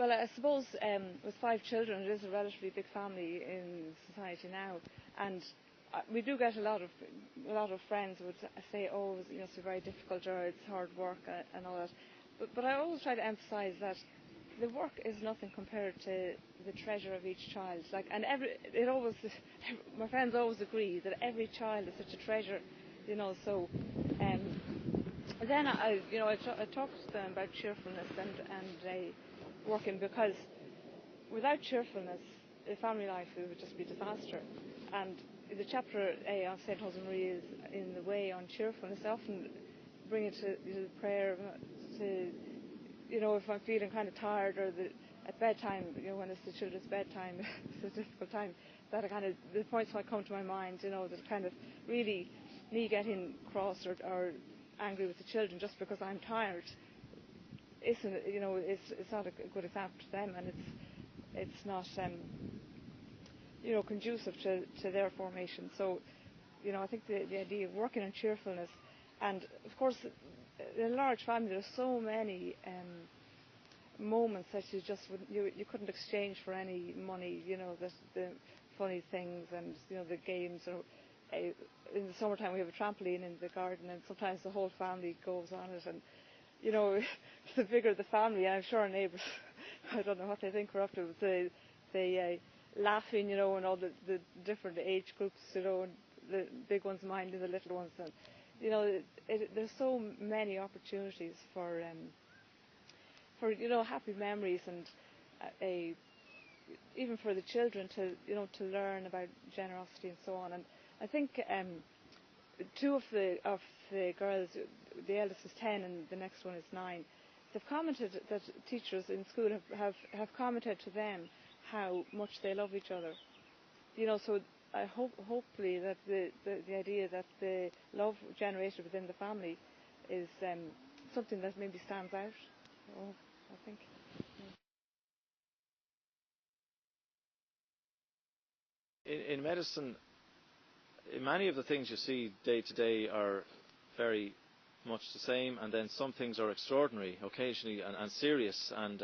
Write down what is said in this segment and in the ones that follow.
Well, I suppose with 5 children, it is a relatively big family in society now, and we do get a lot of friends would say, "Oh, it's a very difficult, or it's hard work and all that." But I always try to emphasise that the work is nothing compared to the treasure of each child. Like, and my friends always agree that every child is such a treasure, So um, then I talked to them about cheerfulness and working, because without cheerfulness, the family life would just be disaster. And the chapter on St. Josemaria is in the way on cheerfulness. I often bring it to prayer, to if I'm feeling kind of tired, or at bedtime, when it's the children's bedtime, it's a difficult time. That the points might come to my mind, that kind of really me getting cross or angry with the children just because I'm tired isn't, it's not a good example to them, and it's not conducive to their formation. So I think the idea of working on cheerfulness, and of course in a large family there's so many moments that you couldn't exchange for any money. The funny things, and the games, or in the summertime we have a trampoline in the garden, and sometimes the whole family goes on it, and the bigger the family, I'm sure our neighbours, I don't know what they think we're up to, they laughing, and all the different age groups, and the big ones minding the little ones, and there's so many opportunities for happy memories, and even for the children to learn about generosity and so on. And I think two of the girls, the eldest is 10 and the next one is 9. They've commented that teachers in school have commented to them how much they love each other. So I hopefully that the idea that the love generated within the family is something that maybe stands out. I think. In medicine, many of the things you see day to day are very much the same, and then some things are extraordinary occasionally, and serious, and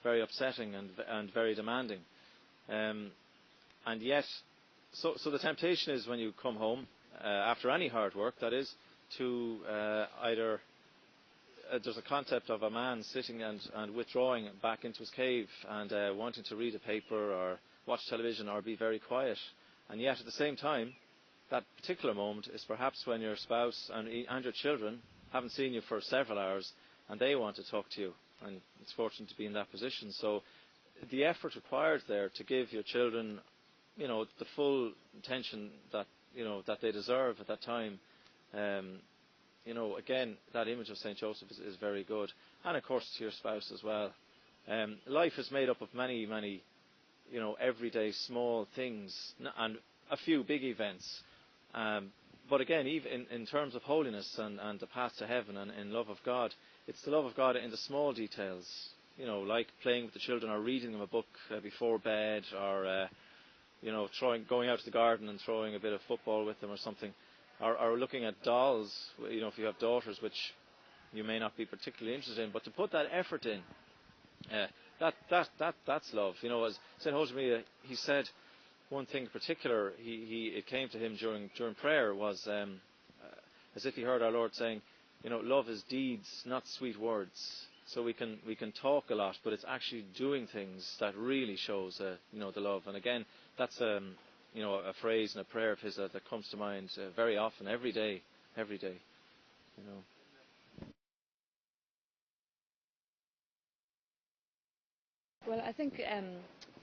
very upsetting, and very demanding, and yet so the temptation is, when you come home after any hard work, that is, to either there's a concept of a man sitting and withdrawing back into his cave, and wanting to read a paper or watch television or be very quiet, and yet at the same time that particular moment is perhaps when your spouse and your children haven't seen you for several hours, and they want to talk to you, and it's fortunate to be in that position. So the effort required there to give your children the full attention that that they deserve at that time, again, that image of St. Joseph is very good, and of course to your spouse as well. Life is made up of many everyday small things, and a few big events, but again, even in terms of holiness and the path to heaven and in love of God, it's the love of God in the small details, like playing with the children, or reading them a book before bed, or going out to the garden and throwing a bit of football with them or something, or looking at dolls, if you have daughters, which you may not be particularly interested in, but to put that effort in, that's love. As St. Josemaria, he said one thing in particular, it came to him during prayer, was as if he heard our Lord saying, love is deeds, not sweet words. So we can talk a lot, but it's actually doing things that really shows the love. And again, that's a phrase and a prayer of his that comes to mind very often, every day. Well, I think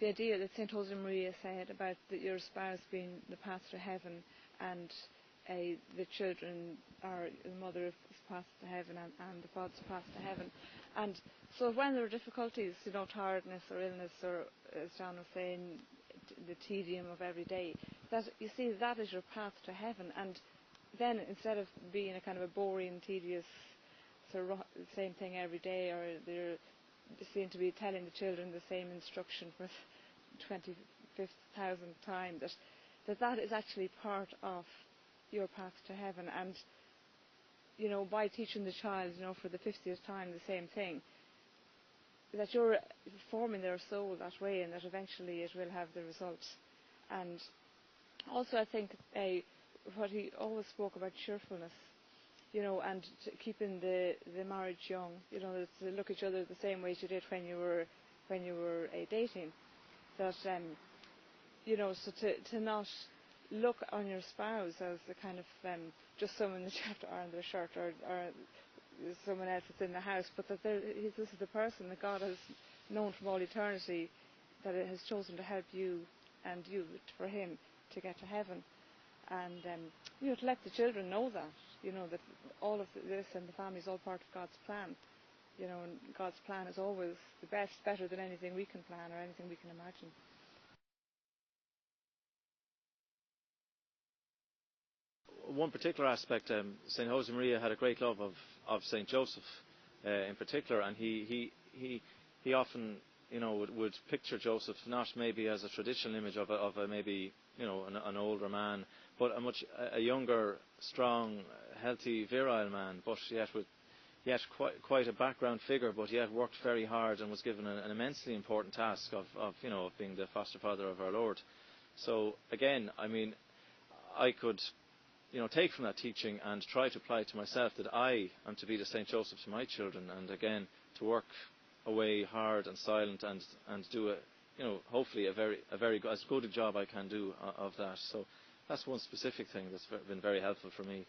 the idea that St. Josemaria said about your spouse being the path to heaven, and the children are the mother is path to heaven, and the father's path to heaven. And so when there are difficulties, tiredness or illness, or as John was saying, the tedium of every day, that you see that is your path to heaven. And then instead of being a kind of a boring, tedious, same thing every day, or they seem to be telling the children the same instruction for 25,000 times, that is actually part of your path to heaven. And by teaching the child, for the 50th time the same thing, that you're forming their soul that way, and that eventually it will have the result. And also, I think what he always spoke about, cheerfulness, and keeping the marriage young, to look at each other the same way as you did when you were dating. That so to not look on your spouse as a kind of just someone that you have to iron their shirt, or someone else that's in the house, but that this is the person that God has known from all eternity, that it has chosen to help you and you for Him to get to heaven. And to let the children know that, that all of this and the family is all part of God's plan. And God's plan is always the best, better than anything we can plan or anything we can imagine. One particular aspect, St. Josemaria had a great love of St. Joseph in particular, and he often would picture Joseph not maybe as a traditional image of a maybe an older man, but a younger, strong, healthy, virile man, but yet quite a background figure, but yet worked very hard and was given an immensely important task of being the foster father of our Lord. So again, I mean, I could take from that teaching and try to apply it to myself, that I am to be the St. Joseph to my children, and again to work away hard and silent and do hopefully a very good, as good a job I can do of that. So that's one specific thing that's been very helpful for me.